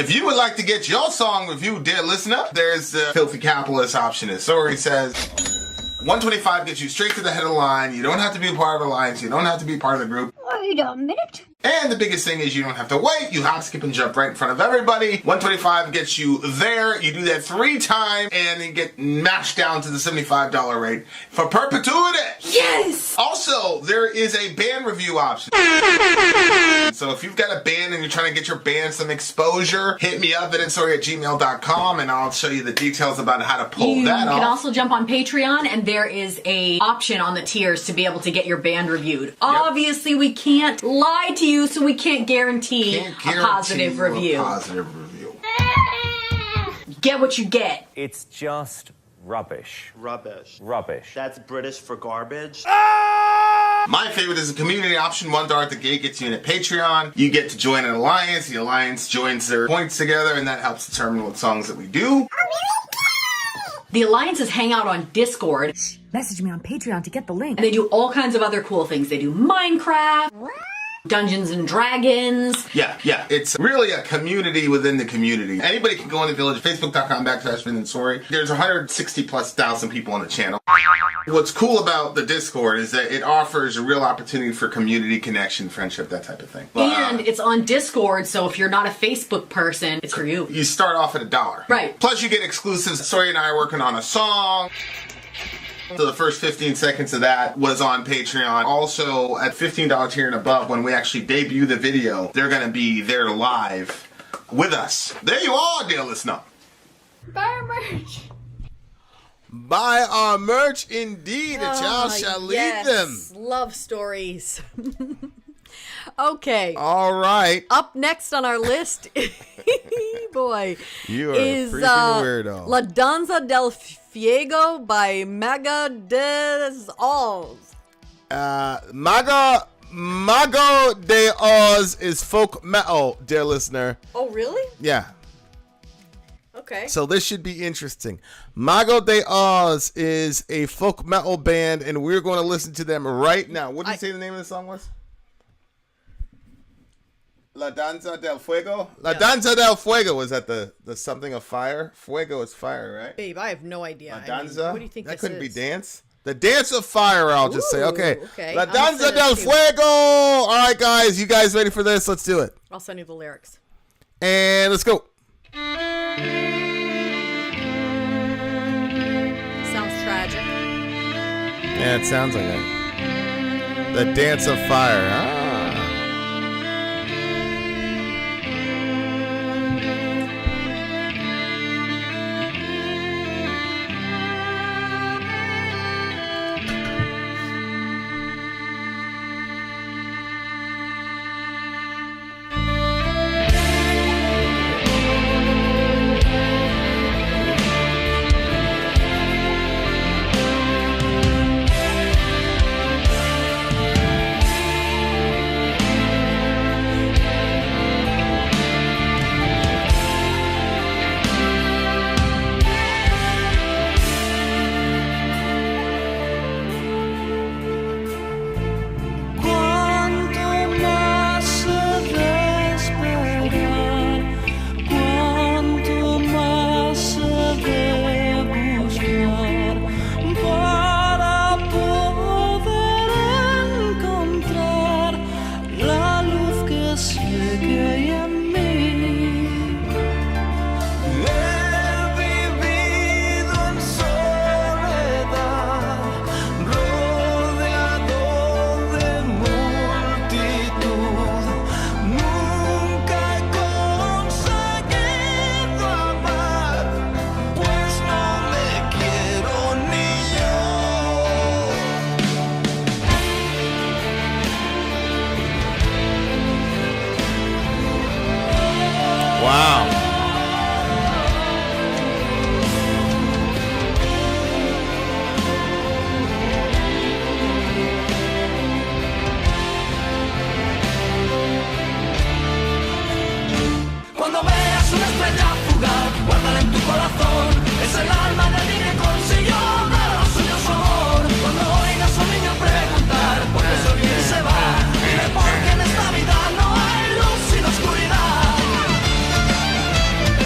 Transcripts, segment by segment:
If you would like to get your song reviewed, dear listener, there's the filthy capitalist option. As Sori says, $125 gets you straight to the head of the line. You don't have to be a part of the alliance. You don't have to be part of the group. Wait a minute. And the biggest thing is you don't have to wait. You hop, skip, and jump right in front of everybody. $125 gets you there. You do that 3 times, and you get mashed down to the $75 rate for perpetuity. Yes! Also, there is a band review option. So if you've got a band and you're trying to get your band some exposure, hit me up at insori@gmail.com, and I'll show you the details about how to pull that off. You can also jump on Patreon, and there is a option on the tiers to be able to get your band reviewed. Yep. Obviously, we can't lie to you, so we can't guarantee a positive review. Get what you get. It's just rubbish. Rubbish. Rubbish. That's British for garbage. My favorite is the community option. $1 at the gate gets you in at Patreon. You get to join an alliance. The alliance joins their points together, and that helps determine what songs that we do. The alliances hang out on Discord. Message me on Patreon to get the link. And they do all kinds of other cool things. They do Minecraft, Dungeons and Dragons. Yeah. It's really a community within the community. Anybody can go in the village, facebook.com/Vin and Sori. There's 160,000+ people on the channel. What's cool about the Discord is that it offers a real opportunity for community connection, friendship, that type of thing. And it's on Discord, so if you're not a Facebook person, it's for you. You start off at $1. Right. Plus you get exclusives. Sori and I are working on a song. So the first 15 seconds of that was on Patreon. Also, at $15 tier and above, when we actually debut the video, they're going to be there live with us. There you are, dear listener. Buy our merch. Buy our merch, indeed. A child shall lead them. Love stories. Okay. All right. Up next on our list, boy, You are is a freaking weirdo. La Danza del Fuego by Mago de Oz. Mago de Oz is folk metal, dear listener. Oh, really? Yeah. Okay. So this should be interesting. Mago de Oz is a folk metal band, and we're going to listen to them right now. What did you say the name of the song was? La Danza del Fuego? La Danza del Fuego. Was that the something of fire? Fuego is fire, right? Babe, I have no idea. La Danza? What do you think that this couldn't is? be dance? The dance of fire, I'll just say. Okay. La I'm Danza sending del it to you. Fuego. All right, guys. You guys ready for this? Let's do it. I'll send you the lyrics. And let's go. Sounds tragic. Yeah, it sounds like it. The dance of fire. Ah.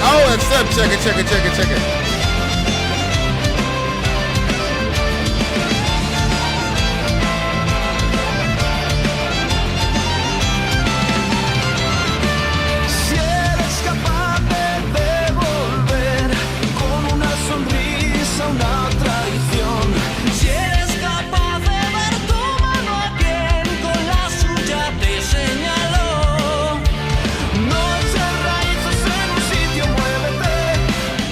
Oh, that's them. Check it. Si eres capaz de volver con una sonrisa, una traición. Si eres capaz de ver tu mano a quien con la suya te señaló. No eches raíces en un sitio, muévete,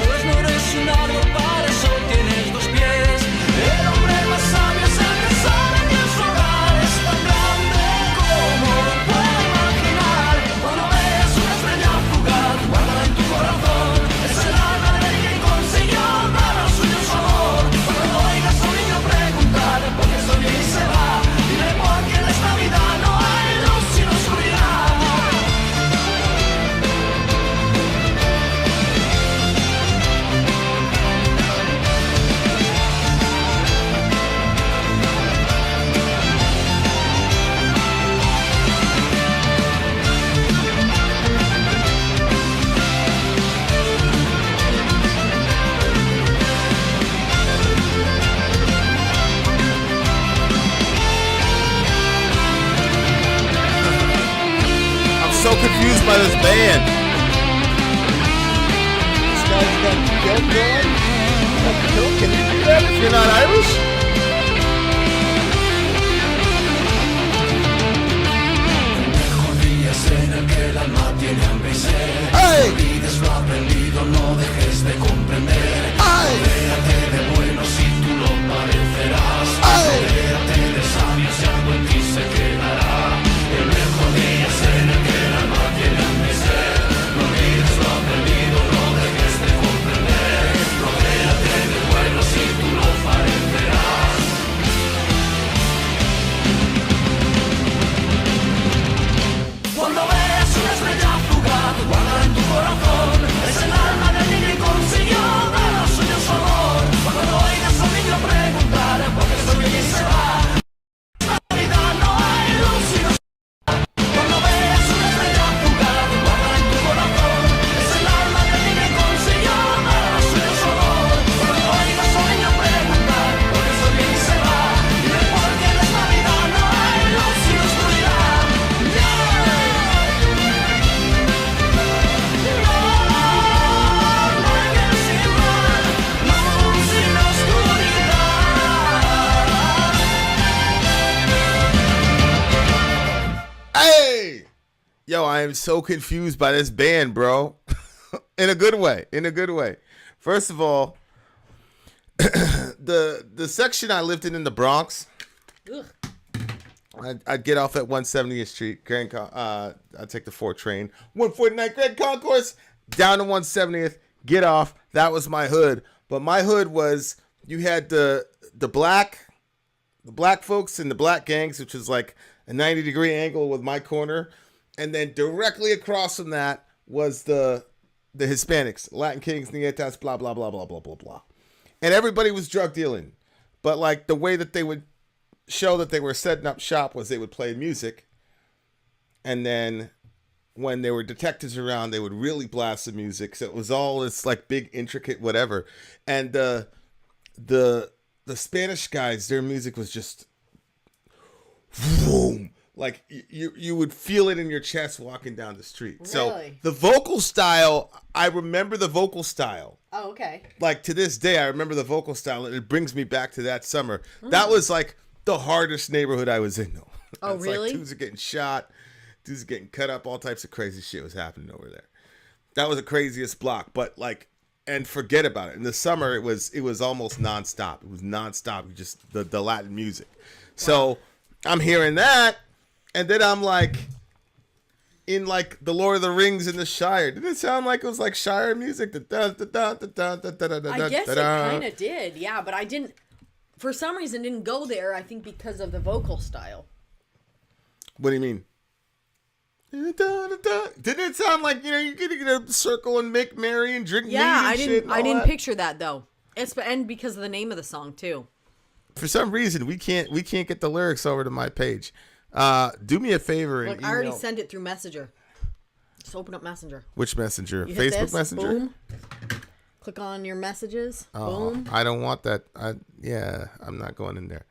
pues no eres un árbol, para eso tienes dos pies. El hombre más sabio es el que sabe que su hogar es tan grande como lo puede imaginar. Cuando veas una estrella fugaz, guárdala en tu corazón. Es el alma de alguien que consiguió dar al suyo su amor. Cuando oigas a un niño preguntar por qué soy y se va, dile porque en esta vida no hay luz sin oscuridad. I'm so confused by this band. This guy's got kilt going? Can you do that if you're not Irish? Mejor día es en el que el alma tiene hambre y sed. ¡Ay! No olvides lo aprendido, no dejes de comprender. ¡Ay! Rodéate de buenos y tú lo parecerás. ¡Ay! Rodéate de sabios y algo en ti se quedará. El mejor día es en el que el alma tiene hambre y sed. No olvides lo aprendido, no dejes de comprender. Rodéate de buenos y tú lo parecerás. Cuando veas una estrella fugaz, guárdala en tu corazón. Es el alma del niño que consiguió dar al suyo su amor. Cuando oigas a un niño preguntar por qué soy y se va, en la vida no hay luz sin oscuridad. Cuando veas una estrella fugaz, guárdala en tu corazón. Es el alma del niño que consiguió dar al suyo su amor. Cuando oigas a un niño preguntar por qué soy y se va, dile porque en esta vida no hay luz sin oscuridad. Hey! Yo, I am so confused by this band, bro. In a good way. First of all, the section I lived in the Bronx, I'd get off at 170th Street, I'd take the 4 train, 149 Grand Concourse, down to 170th, get off. That was my hood. But my hood was, you had the black folks and the black gangs, which was like a 90-degree angle with my corner. And then directly across from that was the Hispanics, Latin Kings, Nietas, blah, blah, blah, blah, blah, blah, blah. And everybody was drug dealing. But like the way that they would show that they were setting up shop was they would play music. And then when there were detectives around, they would really blast the music. So it was all this like big, intricate whatever. And the Spanish guys, their music was just boom. Like you would feel it in your chest walking down the street. Really? So the vocal style, I remember the vocal style. Oh, okay. Like to this day, I remember the vocal style, and it brings me back to that summer. That was like the hardest neighborhood I was in, though. Oh, really? Like dudes are getting shot, dudes are getting cut up, all types of crazy shit was happening over there. That was the craziest block, but like, and forget about it. In the summer, it was almost nonstop. It was nonstop, just the Latin music. Wow. So I'm hearing that, and then I'm like, in like the Lord of the Rings in the Shire. Did it sound like it was like Shire music? I guess it kind of did, yeah, but I didn't, for some reason, didn't go there, I think because of the vocal style. What do you mean? Didn't it sound like, you're gonna circle and make merry and drink mead and shit? I didn't picture that though. And because of the name of the song too. For some reason, we can't get the lyrics over to my page. Do me a favor and Look, I already sent it through Messenger. Just open up Messenger. Which Messenger? You hit Facebook this, Messenger? Boom. Click on your messages. Boom. I don't want that. I'm not going in there.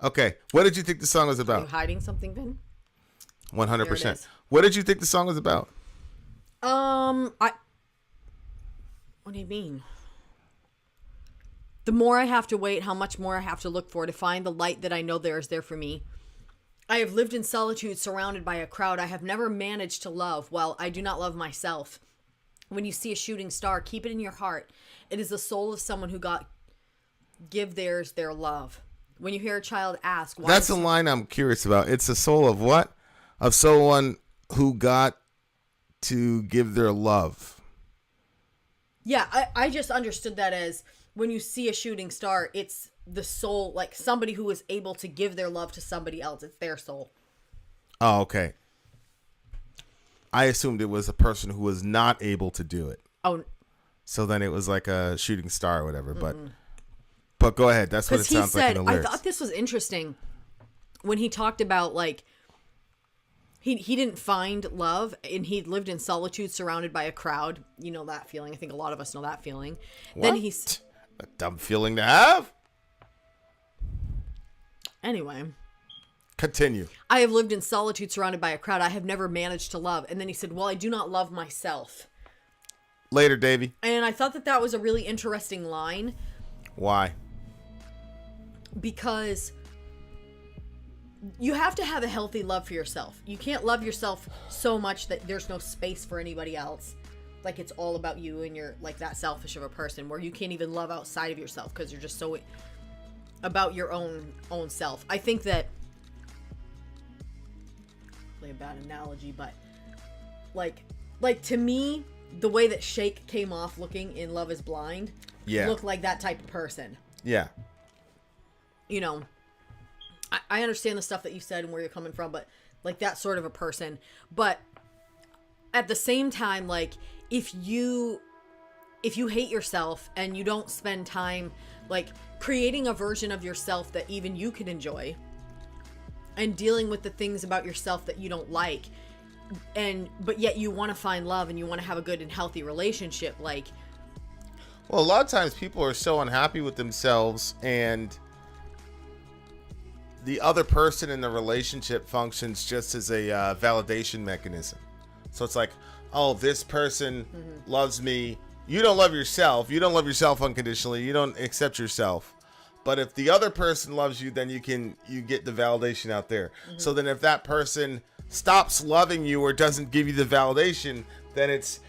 Okay. What did you think the song was Are you about? hiding something, Vin? 100%. is. What did you think the song was about? What do you mean? The more I have to wait, how much more I have to look for to find the light that I know there is there for me. I have lived in solitude surrounded by a crowd I have never managed to love. Well, I do not love myself. When you see a shooting star, keep it in your heart. It is the soul of someone who give theirs their love. When you hear a child ask, why That's a line I'm curious about. It's the soul of what? Of someone who got to give their love. Yeah, I just understood that as when you see a shooting star, it's the soul, like somebody who is able to give their love to somebody else. It's their soul. Oh, okay. I assumed it was a person who was not able to do it. Oh, So then it was like a shooting star or whatever. But go ahead. That's what it because he sounds like in said, the I lyrics. thought this was interesting when he talked about like he didn't find love and he lived in solitude surrounded by a crowd. You know that feeling. I think a lot of us know that feeling. Then What? he's A dumb feeling to have. anyway. Continue. I have lived in solitude surrounded by a crowd I have never managed to love. And then he said, well, I do not love myself. Later, Davey. And I thought that was a really interesting line Why? because you have to have a healthy love for yourself. You can't love yourself so much that there's no space for anybody else. Like it's all about you and you're like that selfish of a person where you can't even love outside of yourself because you're just so about your own self. I think that a bad analogy, but like to me, the way that Shake came off looking in Love Is Blind looked like that type of person. Yeah. You know, I understand the stuff that you said and where you're coming from, but like that sort of a person. But at the same time, like if you hate yourself and you don't spend time like creating a version of yourself that even you can enjoy and dealing with the things about yourself that you don't like, but yet you want to find love and you want to have a good and healthy relationship, like Well, a lot of times people are so unhappy with themselves and the other person in the relationship functions just as a validation mechanism. So it's like, oh, this person loves me. You don't love yourself. You don't love yourself unconditionally. You don't accept yourself. But if the other person loves you, then you get the validation out there. So then if that person stops loving you or doesn't give you the validation, then it's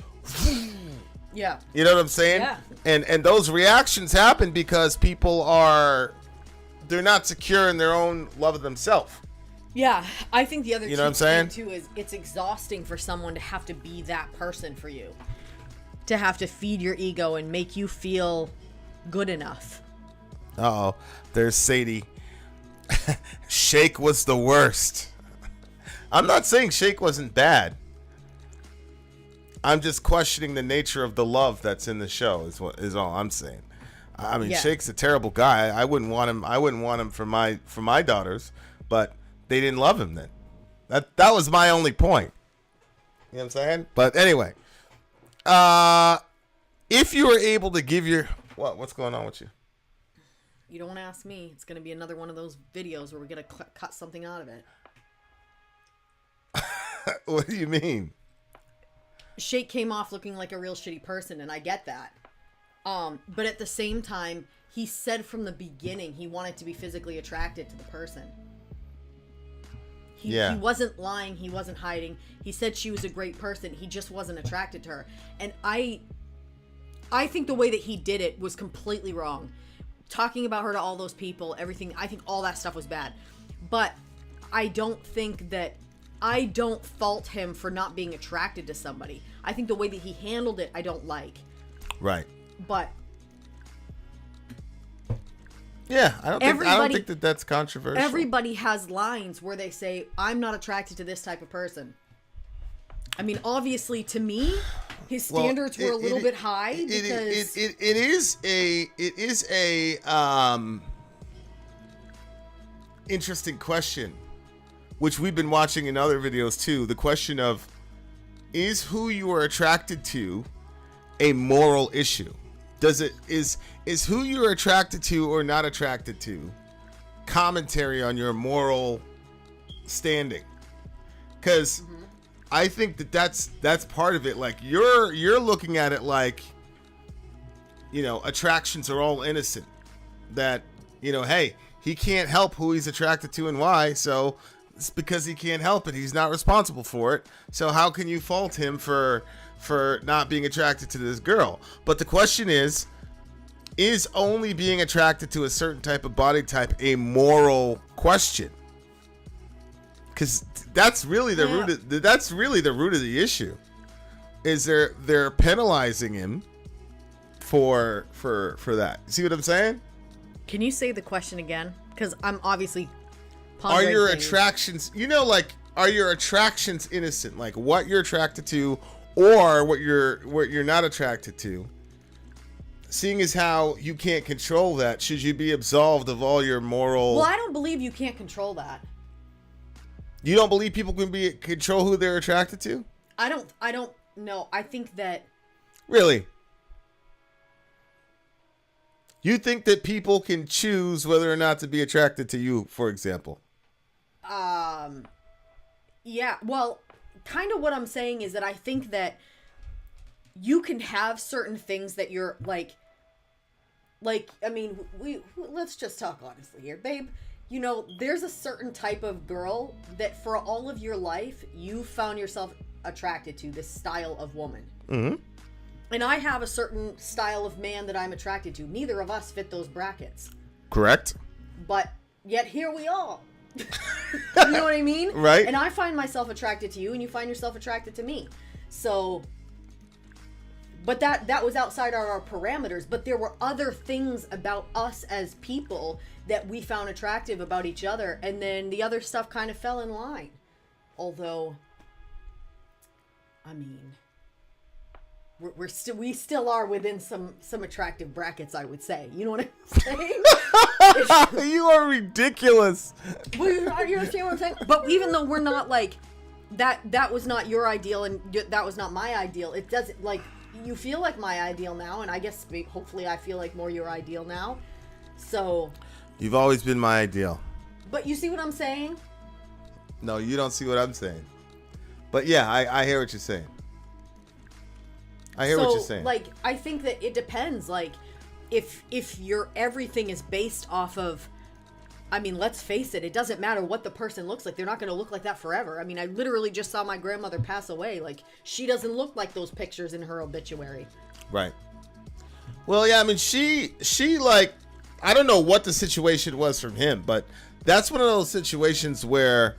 yeah, you know what I'm saying? Yeah. And those reactions happen because people they're not secure in their own love of themselves. yeah. I think the other You know what I'm saying? thing too is it's exhausting for someone to have to be that person for you, to have to feed your ego and make you feel good enough. Uh-oh. There's Sadie. Shake was the worst. I'm not saying Shake wasn't bad. I'm just questioning the nature of the love that's in the show is all I'm saying. I mean, Yeah. Shake's a terrible guy. I wouldn't want him for my daughters, but they didn't love him then. That was my only point. You know what I'm saying? But anyway, if you were able to give what's going on with you? You don't want to ask me. It's going to be another one of those videos where we're going to cut something out of it. What do you mean? Shake came off looking like a real shitty person, and I get that. But at the same time, he said from the beginning he wanted to be physically attracted to the person. He wasn't lying. He wasn't hiding. He said she was a great person. He just wasn't attracted to her. And I think the way that he did it was completely wrong. Talking about her to all those people, everything, I think all that stuff was bad. But I don't fault him for not being attracted to somebody. I think the way that he handled it, I don't like. Right. But yeah, I don't think that that's controversial. everybody has lines where they say, I'm not attracted to this type of person. I mean, obviously, to me, his standards were a little bit high because it is a interesting question, which we've been watching in other videos too. The question of is who you are attracted to a moral issue? Is who you're attracted to or not attracted to commentary on your moral standing? Because I think that's part of it. Like you're looking at it like, you know, attractions are all innocent. That, you know, hey, he can't help who he's attracted to and why, so it's because he can't help it. He's not responsible for it. So how can you fault him for not being attracted to this girl? But the question is only being attracted to a certain type of body type a moral question? Because that's really the root of the issue. Is they're penalizing him for that. See what I'm saying? Can you say the question again? Because I'm obviously are pondering your things. attractions, you know, like, are your attractions innocent? Like what you're attracted to or what you're not attracted to? Seeing as how you can't control that, should you be absolved of all your moral... Well, I don't believe you can't control that. You don't believe people can control who they're attracted to? I don't know. I think that... Really? You think that people can choose whether or not to be attracted to you, for example? Yeah, well, kind of what I'm saying is that I think that you can have certain things that you're like, I mean, let's just talk honestly here, babe. You know, there's a certain type of girl that for all of your life, you found yourself attracted to, this style of woman. Mm-hmm. And I have a certain style of man that I'm attracted to. Neither of us fit those brackets. Correct. But yet here we are. You know what I mean? Right. And I find myself attracted to you, and you find yourself attracted to me. So, but that was outside our parameters. But there were other things about us as people that we found attractive about each other, and then the other stuff kind of fell in line. Although, I mean, we still are within some attractive brackets, I would say. You know what I'm saying? You are ridiculous. You understand what I'm saying? But even though we're not like that was not your ideal and that was not my ideal, it doesn't, like, you feel like my ideal now, and I guess hopefully I feel like more your ideal now. So you've always been my ideal. But you see what I'm saying? No, you don't see what I'm saying. But yeah, I hear what you're saying. I hear what you're saying. Like, I think that it depends. Like, if your everything is based off of, I mean, let's face it, it doesn't matter what the person looks like. They're not going to look like that forever. I mean, I literally just saw my grandmother pass away. Like, she doesn't look like those pictures in her obituary. Right. Well, yeah, I mean, she like, I don't know what the situation was from him, but that's one of those situations where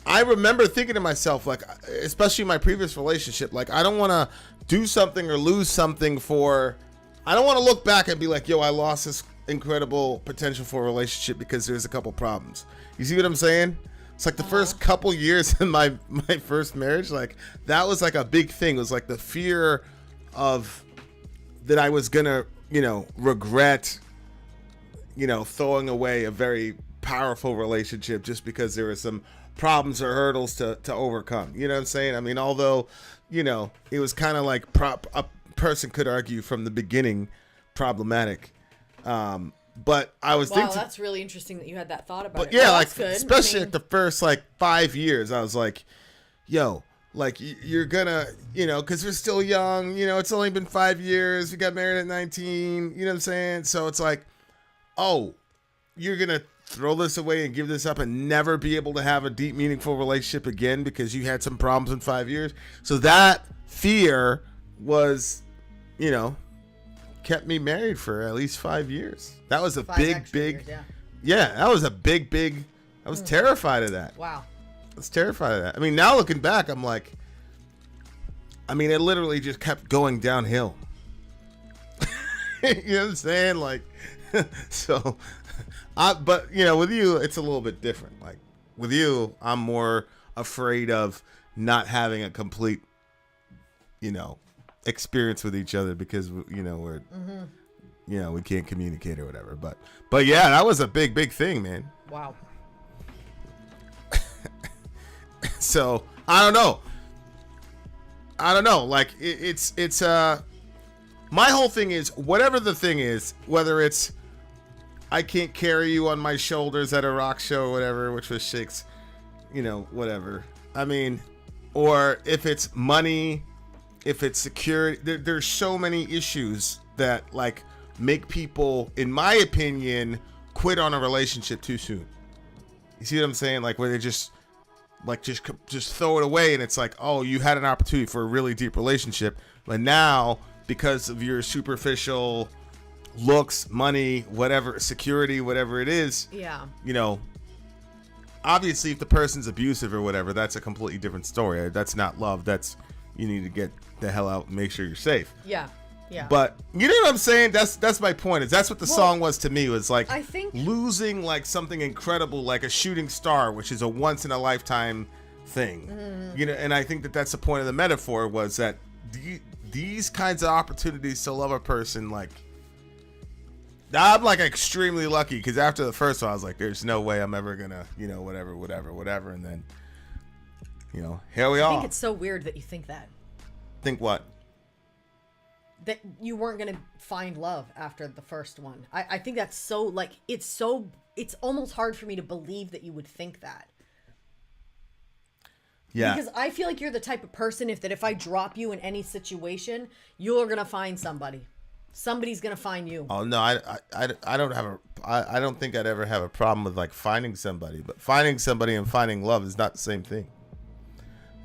I remember thinking to myself, like, especially in my previous relationship, like, I don't want to do something or lose something I don't want to look back and be like, yo, I lost this incredible potential for a relationship because there's a couple problems. You see what I'm saying? It's like the first couple years in my first marriage, like, that was like a big thing. It was like the fear of that I was going to, you know, regret, you know, throwing away a very powerful relationship just because there were some problems or hurdles to overcome. You know what I'm saying? I mean, although, you know, it was kind of like a person could argue from the beginning problematic. But I was thinking, that's really interesting that you had that thought about but it. yeah, Well, like, that's good. especially I mean, at the first like 5 years, I was like, yo, like, you're gonna, you know, because we're still young, you know, it's only been 5 years. We got married at 19, you know what I'm saying? So it's like, oh, you're gonna throw this away and give this up and never be able to have a deep, meaningful relationship again because you had some problems in 5 years. So that fear was, you know, kept me married for at least 5 years. That was a big years, yeah, that was a big, I was terrified of that. Wow. I was terrified of that. I mean, now looking back, I'm like, I mean, it literally just kept going downhill. You know what I'm saying? Like, so, but, you know, with you, it's a little bit different. Like, with you, I'm more afraid of not having a complete, you know, experience with each other because, you know, we're, you know, we can't communicate or whatever. But yeah, that was a big thing, man. Wow. So I don't know. Like it's my whole thing is, whatever the thing is, whether it's I can't carry you on my shoulders at a rock show or whatever, which was Shake's, whatever. I mean, or if it's money, if it's security, there's so many issues that like make people, in my opinion, quit on a relationship too soon. You see what I'm saying? Like where they just throw it away, and it's like, oh, you had an opportunity for a really deep relationship, but now because of your superficial looks, money, whatever, security, whatever it is, obviously if the person's abusive or whatever, that's a completely different story. That's not love. That's, you need to get the hell out and make sure you're safe. Yeah. But you know what I'm saying? That's my point. Is that's what the song was to me. Was like, I think losing like something incredible, like a shooting star, which is a once in a lifetime thing. And I think that's the point of the metaphor, was that these kinds of opportunities to love a person, like, I'm like extremely lucky, because after the first one I was like, there's no way I'm ever gonna, whatever, and then here we are. I think it's so weird that you think that. Think what? That you weren't gonna find love after the first one. I think that's so, like, it's almost hard for me to believe that you would think that. Yeah. Because I feel like you're the type of person if I drop you in any situation, you're gonna find somebody. Somebody's gonna find you. Oh no, I don't think I'd ever have a problem with like finding somebody, but finding somebody and finding love is not the same thing.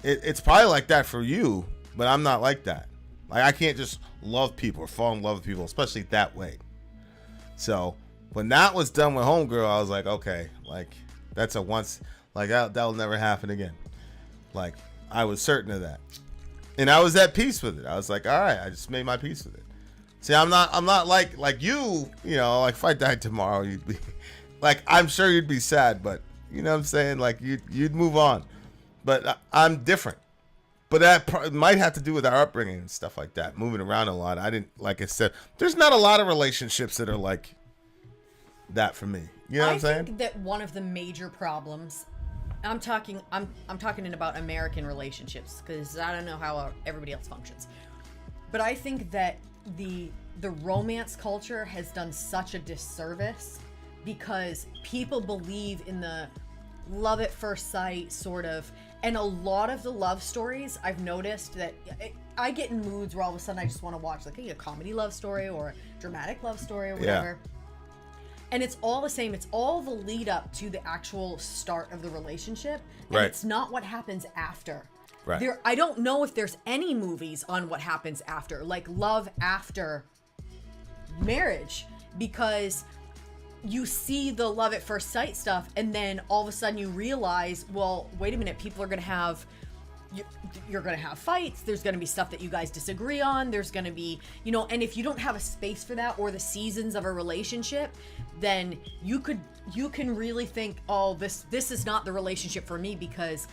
It's probably like that for you, but I'm not like that. Like, I can't just love people or fall in love with people, especially that way. So when that was done with Homegirl, I was like, okay, like that's a once, like that'll never happen again. Like, I was certain of that, and I was at peace with it. I was like, all right, I just made my peace with it. See, I'm not like you, like if I died tomorrow, you'd be like, I'm sure you'd be sad, but you know what I'm saying? Like you'd move on, but I'm different. But that might have to do with our upbringing and stuff like that, moving around a lot. Like I said, there's not a lot of relationships that are like that for me. You know what I'm saying? I think that one of the major problems, I'm talking about American relationships, because I don't know how everybody else functions. But I think that the romance culture has done such a disservice, because people believe in the love at first sight sort of, and a lot of the love stories, I've noticed that I get in moods where all of a sudden I just want to watch like a comedy love story or a dramatic love story or whatever. Yeah. And it's all the same. It's all the lead up to the actual start of the relationship. And right. It's not what happens after. Right. I don't know if there's any movies on what happens after, like love after marriage, because you see the love at first sight stuff, and then all of a sudden you realize, well, wait a minute, people are going to have, you're going to have fights. There's going to be stuff that you guys disagree on. There's going to be, and if you don't have a space for that, or the seasons of a relationship, then you can really think, oh, this is not the relationship for me, because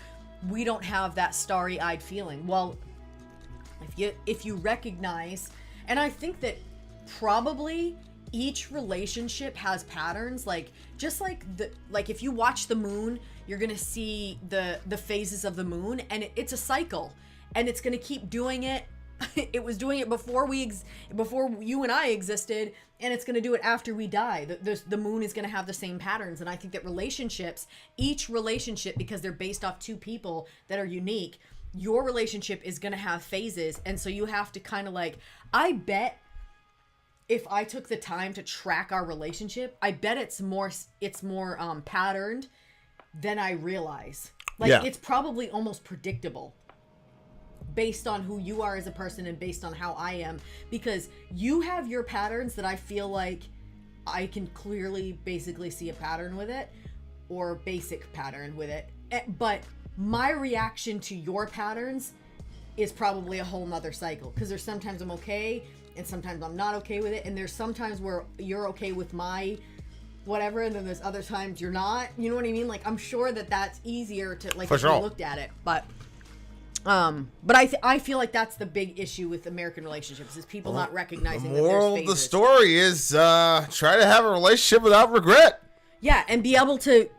we don't have that starry-eyed feeling. Well, if you recognize, and I think that probably each relationship has patterns, like just like if you watch the moon, you're gonna see the phases of the moon, and it's a cycle, and it's gonna keep doing it. It was doing it before you and I existed, and it's gonna do it after we die. The moon is gonna have the same patterns, and I think that each relationship, because they're based off two people that are unique, your relationship is gonna have phases, and so you have to kind of like, I bet if I took the time to track our relationship, I bet it's more patterned than I realize. Like, yeah. It's probably almost predictable based on who you are as a person and based on how I am, because you have your patterns that I feel like I can clearly basically see a pattern with it, or basic pattern with it. But my reaction to your patterns is probably a whole nother cycle, because there's sometimes I'm okay and sometimes I'm not okay with it, and there's sometimes where you're okay with my whatever, and then there's other times you're not. You know what I mean? Like, I'm sure that's easier to, like, if you looked at it, but I feel like that's the big issue with American relationships, is people not recognizing that there's phases. The moral of the story is try to have a relationship without regret. Yeah, and be able to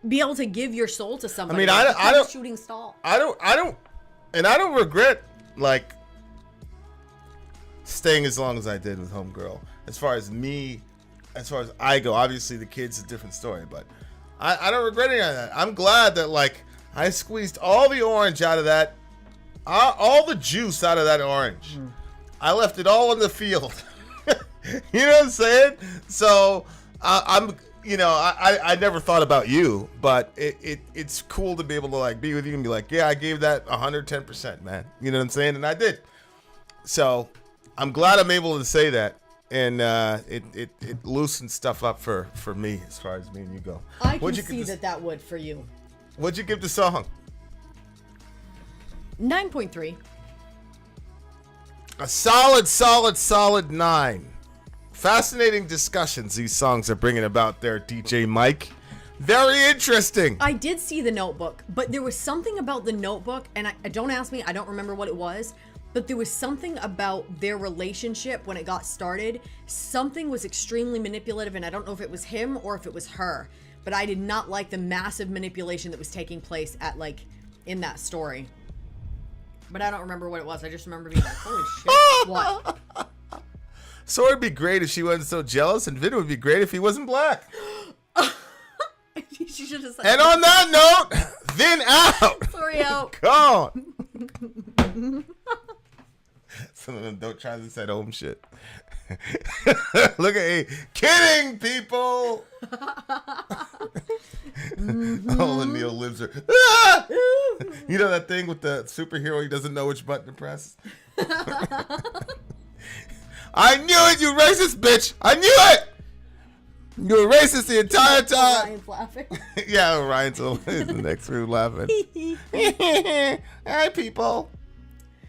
give your soul to somebody. I mean, I don't shooting stall. I don't regret like staying as long as I did with Homegirl. As far as I go, obviously the kid's a different story, but I don't regret any of that. I'm glad that like I squeezed all the orange out of that, all the juice out of that orange. I left it all in the field. You know what I'm saying? So I'm, you know, I never thought about you, but it's cool to be able to like be with you and be like, yeah, I gave that 110%, man. You know what I'm saying? And I did. So I'm glad I'm able to say that. And it loosens stuff up for me as far as me and you go. I can see that would for you. What'd you give the song? 9.3. A solid 9. Fascinating discussions these songs are bringing about there, DJ Mike. Very interesting. I did see the Notebook, but there was something about the Notebook, and don't ask me, I don't remember what it was, but there was something about their relationship when it got started. Something was extremely manipulative, and I don't know if it was him or if it was her, but I did not like the massive manipulation that was taking place at like in that story. But I don't remember what it was. I just remember being like, holy shit, what? So it'd be great if she wasn't so jealous, and Vin would be great if he wasn't black. She should have said and on that note, Vin out. Sorry, out. Gone. Some of them don't try this at home shit. Look at kidding, people. All the Neil lives are. You know that thing with the superhero? He doesn't know which button to press. I knew it, you racist bitch! I knew it! You were racist the entire time. Ryan's laughing. Yeah, Ryan's always the next room laughing. Hi, people.